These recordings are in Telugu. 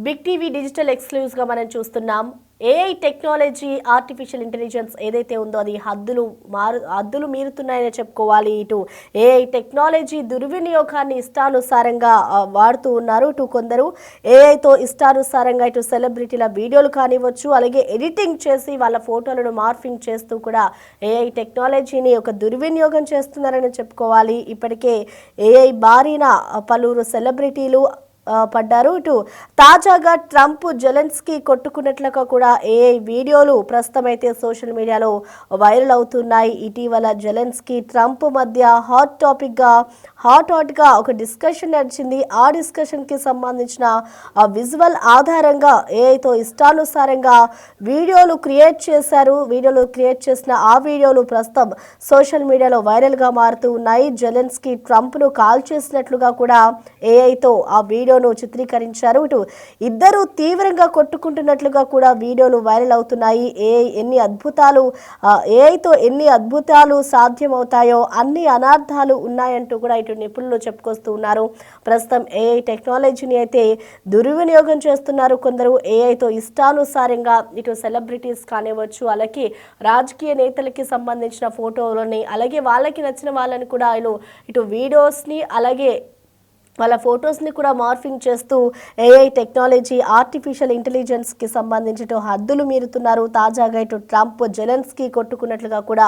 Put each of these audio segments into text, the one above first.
బిగ్ టీవీ డిజిటల్ ఎక్స్క్లూజివ్ గా మనం చూస్తున్నాం. ఏఐ టెక్నాలజీ, ఆర్టిఫిషియల్ ఇంటెలిజెన్స్ ఏదైతే ఉందో అది హద్దులు మీరుతున్నాయని చెప్పుకోవాలి. ఇటు ఏఐ టెక్నాలజీ దుర్వినియోగాన్ని ఇష్టానుసారంగా వాడుతూ ఉన్నారు. ఇటు కొందరు ఏఐతో ఇష్టానుసారంగా ఇటు సెలబ్రిటీల వీడియోలు కానివ్వచ్చు, అలాగే ఎడిటింగ్ చేసి వాళ్ళ ఫోటోలను మార్ఫింగ్ చేస్తూ కూడా ఏఐ టెక్నాలజీని ఒక దుర్వినియోగం చేస్తున్నారని చెప్పుకోవాలి. ఇప్పటికే ఏఐ బారిన పలువురు సెలబ్రిటీలు పడ్డారు. ఇటు తాజాగా ట్రంప్ జెలెన్స్కీ కొట్టుకున్నట్లుగా కూడా ఏఐ వీడియోలు ప్రస్తుతం అయితే సోషల్ మీడియాలో వైరల్ అవుతున్నాయి. ఇటీవల జెలెన్స్కీ ట్రంప్ మధ్య హాట్ గా ఒక డిస్కషన్ నడిచింది. ఆ డిస్కషన్కి సంబంధించిన విజువల్ ఆధారంగా ఏఐతో ఇష్టానుసారంగా వీడియోలు క్రియేట్ చేశారు. వీడియోలు క్రియేట్ చేసిన ఆ వీడియోలు ప్రస్తుతం సోషల్ మీడియాలో వైరల్గా మారుతూ ఉన్నాయి. జెలెన్స్కీ ట్రంప్ను కాల్ చేసినట్లుగా కూడా ఏఐతో ఆ వీడియోను చిత్రీకరించారు. ఇటు ఇద్దరు తీవ్రంగా కొట్టుకుంటున్నట్లుగా కూడా వీడియోలు వైరల్ అవుతున్నాయి. ఏఐతో ఎన్ని అద్భుతాలు సాధ్యమవుతాయో అన్ని అనర్థాలు ఉన్నాయంటూ కూడా ఇటు నిపుణులు చెప్పుకొస్తూ ఉన్నారు. ప్రస్తుతం ఏఐ టెక్నాలజీని అయితే దుర్వినియోగం చేస్తున్నారు కొందరు. ఏఐతో ఇష్టానుసారంగా ఇటు సెలబ్రిటీస్ కానివ్వచ్చు, అలాగే రాజకీయ నేతలకి సంబంధించిన ఫోటోలని, అలాగే వాళ్ళకి నచ్చిన వాళ్ళని కూడా ఇటు వీడియోస్ని అలాగే వాళ్ళ ఫొటోస్ని కూడా మార్ఫింగ్ చేస్తూ ఏఐ టెక్నాలజీ, ఆర్టిఫిషియల్ ఇంటెలిజెన్స్కి సంబంధించి హద్దులు మీరుతున్నారు. తాజాగా ఇటు ట్రంప్ జెలెన్స్కీ కొట్టుకున్నట్లుగా కూడా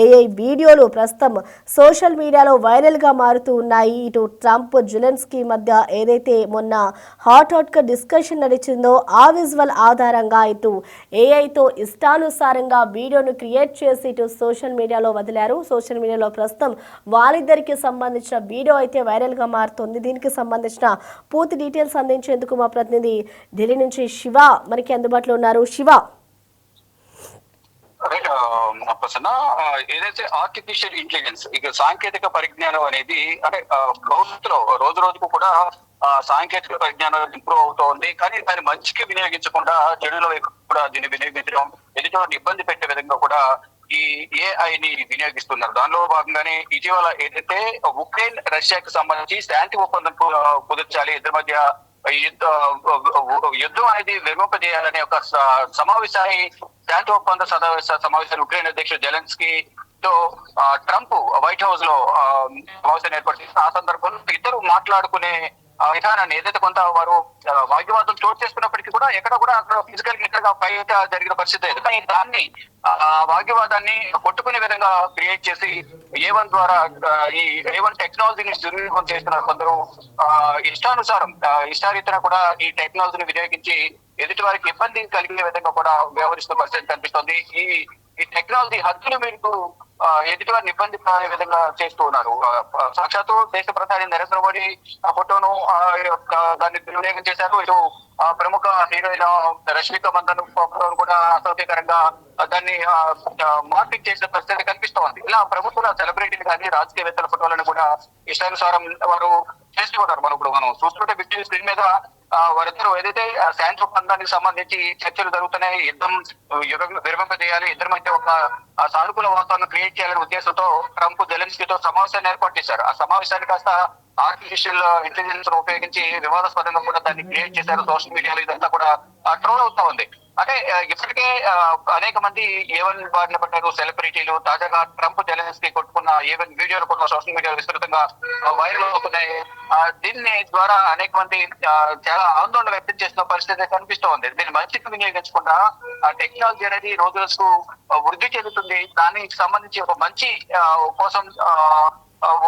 ఏఐ వీడియోలు ప్రస్తుతం సోషల్ మీడియాలో వైరల్గా మారుతూ ఉన్నాయి. ఇటు ట్రంప్ జెలెన్స్కీ మధ్య ఏదైతే మొన్న హాట్గా డిస్కషన్ నడిచిందో ఆ విజువల్ ఆధారంగా ఇటు ఏఐతో ఇష్టానుసారంగా వీడియోను క్రియేట్ చేసి ఇటు సోషల్ మీడియాలో వదిలారు. సోషల్ మీడియాలో ప్రస్తుతం వాళ్ళిద్దరికి సంబంధించిన వీడియో అయితే వైరల్గా మారుతుంది. దీనికి సంబంధించిన పూర్తి డీటెయిల్స్ అందించేందుకు మా ప్రతినిధి ఢిల్లీ నుంచి శివ మనకి అందుబాటులో ఉన్నారు. శివ, ఏదైతే ఆర్టిఫిషియల్ ఇంటెలిజెన్స్ ఇక సాంకేతిక పరిజ్ఞానం అనేది అంటే భవిష్యత్తులో రోజు రోజుకు కూడా సాంకేతిక పరిజ్ఞానం ఇంప్రూవ్ అవుతోంది. కానీ దాన్ని మంచికి వినియోగించకుండా చెడుల వైపు కూడా దీన్ని వినియోగించడం, ఎదుటి ఇబ్బంది పెట్టే విధంగా కూడా ఈ ఏఐని వినియోగిస్తున్నారు. దానిలో భాగంగానే ఇటీవల ఏదైతే ఉక్రెయిన్ రష్యాకు సంబంధించి శాంతి ఒప్పందం కుదర్చాలి, ఇద్దరి మధ్య యుద్ధం అనేది విరమింపజేయాలనే ఒక సమావేశాన్ని, శాంతి ఒప్పంద సమావేశాన్ని ఉక్రెయిన్ అధ్యక్షుడు జెలెన్స్కీ తో ట్రంప్ వైట్ హౌస్ లో సమావేశాన్ని ఏర్పాటు చేసిన ఆ సందర్భంలో ఇద్దరు మాట్లాడుకునే విధానాన్ని ఏదైతే కొంత వారు వాగ్వివాదం చోటు చేసుకున్నప్పటికీ కూడా ఎక్కడ కూడా అక్కడ ఫిజికల్ గా బయట జరిగిన పరిస్థితి లేదు. కానీ దాన్ని వాగ్వివాదాన్ని కొట్టుకునే విధంగా క్రియేట్ చేసి A1 ద్వారా ఈ A1 టెక్నాలజీని దుర్వినియోగం చేస్తున్నారు కొందరు. ఇష్టారీతన కూడా ఈ టెక్నాలజీని వినియోగించి ఎదుటి వారికి ఇబ్బంది కలిగే విధంగా కూడా వ్యవహరిస్తున్న పరిస్థితి కనిపిస్తుంది. ఈ టెక్నాలజీ హద్దులు మేరకు ఎదుటి వారిని ఇబ్బంది పడే విధంగా చేస్తూ ఉన్నారు. సాక్షాత్తు దేశ ప్రధాని నరేంద్ర మోడీ ఆ ఫోటోను దాన్ని దుర్వినియోగం చేశారు. ఇటు ప్రముఖ హీరోయిన్ రష్మిక మందన్ ఫోటోను కూడా అసౌకర్యకరంగా దాన్ని మార్పింగ్ చేసిన పరిస్థితి కనిపిస్తోంది. ఇలా ప్రభుత్వ సెలబ్రిటీలు కానీ రాజకీయవేత్తల ఫోటోలను కూడా ఇష్టానుసారం వారు చేస్తున్నారు. మనం చూస్తుంటే బిగ్ టీవీ స్క్రీన్ మీద వారిద్దరు ఏదైతే శాంతి ఒప్పందానికి సంబంధించి చర్చలు జరుగుతున్నాయి, యుద్ధం విరమింపజేయాలి, ఇద్దరి మధ్య ఒక సానుకూల వాతావరణం క్రియేట్ చేయాలనే ఉద్దేశంతో ట్రంప్ జెలెన్స్కీతో సమావేశాన్ని ఏర్పాటు చేశారు. ఆ సమావేశాన్ని కాస్త ఆర్టిఫిషియల్ ఇంటెలిజెన్స్ వినియోగించి వివాదాస్పదంగా కూడా దాన్ని క్రియేట్ చేశారు. సోషల్ మీడియాలో ఇదంతా కూడా ట్రోల్ అవుతా ఉంది. అంటే ఇప్పటికే అనేక మంది A1 బారిన పడ్డారు సెలబ్రిటీలు. తాజాగా ట్రంప్ జెలెన్స్కీ కొట్టుకున్న A1 వీడియోలు కూడా సోషల్ మీడియాలో విస్తృతంగా వైరల్ అవుతున్నాయి. దీన్ని ద్వారా అనేక మంది చాలా ఆందోళన వ్యక్తం చేసిన పరిస్థితి కనిపిస్తోంది. దీన్ని మంచికి వినియోగించకుండా టెక్నాలజీ అనేది రోజు రోజుకు వృద్ధి చెందుతుంది. దానికి సంబంధించి ఒక మంచి కోసం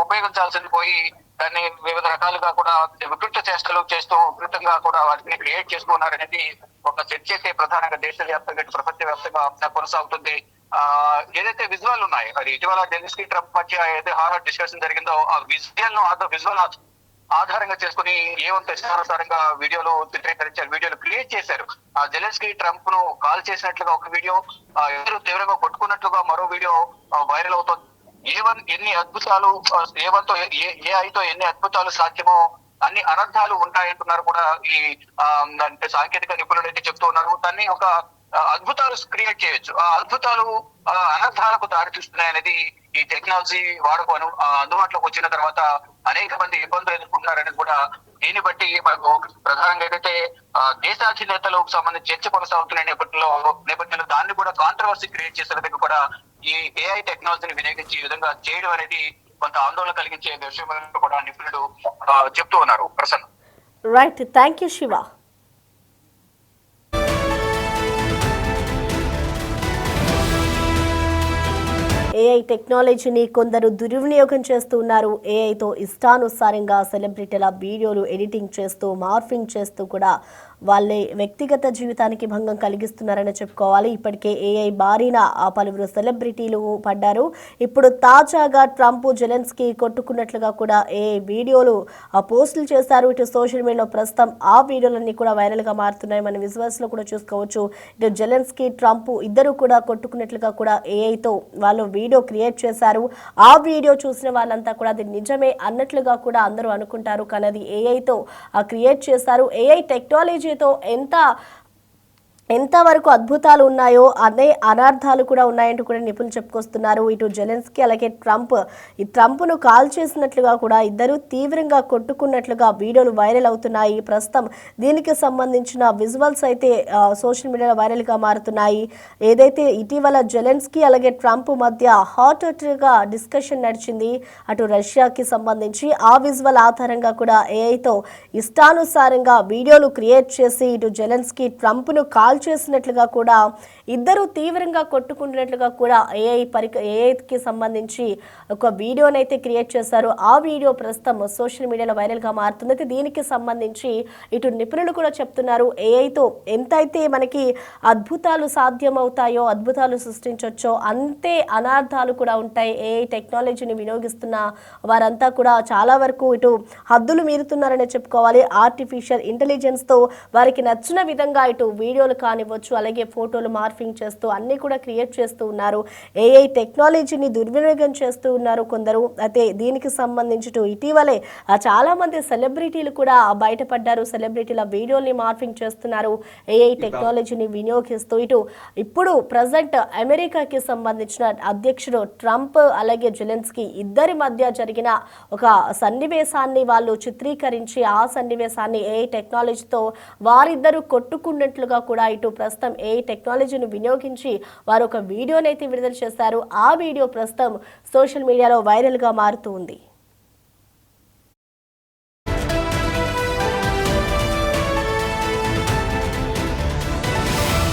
ఉపయోగించాల్సింది పోయి దాన్ని వివిధ రకాలుగా కూడా వికృత చేష్టలు చేస్తూ వికృతంగా కూడా వాటిని క్రియేట్ చేసుకున్నారనేది ఒక చర్చ అయితే ప్రధానంగా దేశవ్యాప్తంగా ప్రపంచవ్యాప్తంగా కొనసాగుతుంది. ఏదైతే విజువల్ ఉన్నాయి, అది ఇటీవల జెలెన్స్కీ ట్రంప్ మధ్య ఏదైతే హాట్ డిస్కషన్ జరిగిందో ఆ విజువల్ ఆధారంగా చేసుకుని ఇష్టానుసారంగా వీడియోలు చిత్రీకరించారు, వీడియోలు క్రియేట్ చేశారు. ఆ జెలెన్స్కీ ట్రంప్ ను కాల్ చేసినట్లుగా ఒక వీడియో, ఎవరు తీవ్రంగా కొట్టుకున్నట్లుగా మరో వీడియో వైరల్ అవుతుంది. A1 ఎన్ని అద్భుతాలు, A1తో ఏఐతో ఎన్ని అద్భుతాలు సాధ్యమో అన్ని అనర్థాలు ఉంటాయంటున్నారు కూడా ఈ అంటే సాంకేతిక నిపుణులు అయితే చెప్తూ ఉన్నారు. దాన్ని ఒక అద్భుతాలు క్రియేట్ చేయొచ్చు, ఆ అద్భుతాలు అనర్థాలకు దారితీస్తున్నాయనేది ఈ టెక్నాలజీ వాడుకోను అందుబాటులోకి వచ్చిన తర్వాత అనేక మంది ఇబ్బందులు ఎదుర్కొంటున్నారని కూడా దీన్ని బట్టి మనకు ప్రధానంగా ఏదైతే దేశాధినేతలకు సంబంధించి చర్చ కొనసాగుతున్న నేపథ్యంలో దాన్ని కూడా కాంట్రవర్సీ క్రియేట్ చేసే విధంగా కూడా ఈ ఏఐ టెక్నాలజీని వినియోగించి ఈ విధంగా చేయడం అనేది కొంత ఆందోళన కలిగించే విషయం కూడా నిపుణులు చెప్తూ ఉన్నారు. Prasanna. Right, thank you Shiva. AI టెక్నాలజీని కొందరు దుర్వినియోగం చేస్తూ ఉన్నారు. ఏఐతో ఇష్టానుసారంగా సెలబ్రిటీల వీడియోలు ఎడిటింగ్ చేస్తూ మార్ఫింగ్ చేస్తూ కూడా వాళ్ళ వ్యక్తిగత జీవితానికి భంగం కలిగిస్తున్నారని చెప్పుకోవాలి. ఇప్పటికే ఏఐ బారిన పలువురు సెలబ్రిటీలు పడ్డారు. ఇప్పుడు తాజాగా ట్రంప్ జెలెన్స్కీ కొట్టుకున్నట్లుగా కూడా ఏఐ వీడియోలు పోస్టులు చేశారు. ఇటు సోషల్ మీడియాలో ప్రస్తుతం ఆ వీడియోలన్నీ కూడా వైరల్గా మారుతున్నాయి. మన విజువల్స్లో కూడా చూసుకోవచ్చు. ఇటు జెలెన్స్కీ ట్రంప్ ఇద్దరు కూడా కొట్టుకున్నట్లుగా కూడా ఏఐతో వాళ్ళు వీడియో క్రియేట్ చేశారు. ఆ వీడియో చూసిన వాళ్ళంతా కూడా అది నిజమే అన్నట్లుగా కూడా అందరూ అనుకుంటారు. కానీ అది ఏఐతో క్రియేట్ చేశారు. ఏఐ టెక్నాలజీతో ఎంతవరకు అద్భుతాలు ఉన్నాయో అదే అనర్థాలు కూడా ఉన్నాయంటూ కూడా నిపుణులు చెప్పుకొస్తున్నారు. ఇటు జెలెన్స్కీ అలాగే ట్రంప్ను కాల్ చేసినట్లుగా కూడా ఇద్దరు తీవ్రంగా కొట్టుకున్నట్లుగా వీడియోలు వైరల్ అవుతున్నాయి. ప్రస్తుతం దీనికి సంబంధించిన విజువల్స్ అయితే సోషల్ మీడియాలో వైరల్గా మారుతున్నాయి. ఏదైతే ఇటీవల జెలెన్స్కీ అలాగే ట్రంప్ మధ్య హాట్గా డిస్కషన్ నడిచింది. అటు రష్యాకి సంబంధించి ఆ విజువల్ ఆధారంగా కూడా ఏఐతో ఇష్టానుసారంగా వీడియోలు క్రియేట్ చేసి ఇటు జెలెన్స్కీ ట్రంప్ను కాల్ చేసినట్లుగా కూడా ఇద్దరు తీవ్రంగా కొట్టుకున్నట్లుగా కూడా ఏఐకి సంబంధించి ఒక వీడియోనైతే క్రియేట్ చేశారు. ఆ వీడియో ప్రస్తుతం సోషల్ మీడియాలో వైరల్గా మారుతుంది. అయితే దీనికి సంబంధించి ఇటు నిపుణులు కూడా చెప్తున్నారు, ఏఐతో ఎంతైతే మనకి అద్భుతాలు సాధ్యమవుతాయో, అద్భుతాలు సృష్టించవచ్చో అంతే అనార్థాలు కూడా ఉంటాయి. ఏఐ టెక్నాలజీని వినియోగిస్తున్న వారంతా కూడా చాలా వరకు ఇటు హద్దులు మీరుతున్నారని చెప్పుకోవాలి. ఆర్టిఫిషియల్ ఇంటెలిజెన్స్తో వారికి నచ్చిన విధంగా ఇటు వీడియోలు కానివ్వచ్చు, అలాగే ఫోటోలు మార్ఫింగ్ చేస్తూ అన్ని కూడా క్రియేట్ చేస్తూ ఉన్నారు. ఏఐ టెక్నాలజీని దుర్వినియోగం చేస్తూ ఉన్నారు కొందరు. అయితే దీనికి సంబంధించి ఇటీవలే చాలా మంది సెలబ్రిటీలు కూడా బయటపడ్డారు. సెలబ్రిటీల వీడియోని మార్ఫింగ్ చేస్తున్నారు ఏఐ టెక్నాలజీని వినియోగిస్తూ. ఇప్పుడు ప్రజెంట్ అమెరికాకి సంబంధించిన అధ్యక్షుడు ట్రంప్ అలాగే జెలెన్స్కీ ఇద్దరి మధ్య జరిగిన ఒక సన్నివేశాన్ని వాళ్ళు చిత్రీకరించి ఆ సన్నివేశాన్ని ఏఐ టెక్నాలజీతో వారిద్దరూ కొట్టుకున్నట్లుగా కూడా ఇటు ప్రస్తుతం ఏఐ టెక్నాలజీని వినియోగించి వారు ఒక వీడియోనైతే విడుదల చేశారు. ఆ వీడియో ప్రస్తుతం సోషల్ మీడియాలో వైరల్గా మారుతూ ఉంది.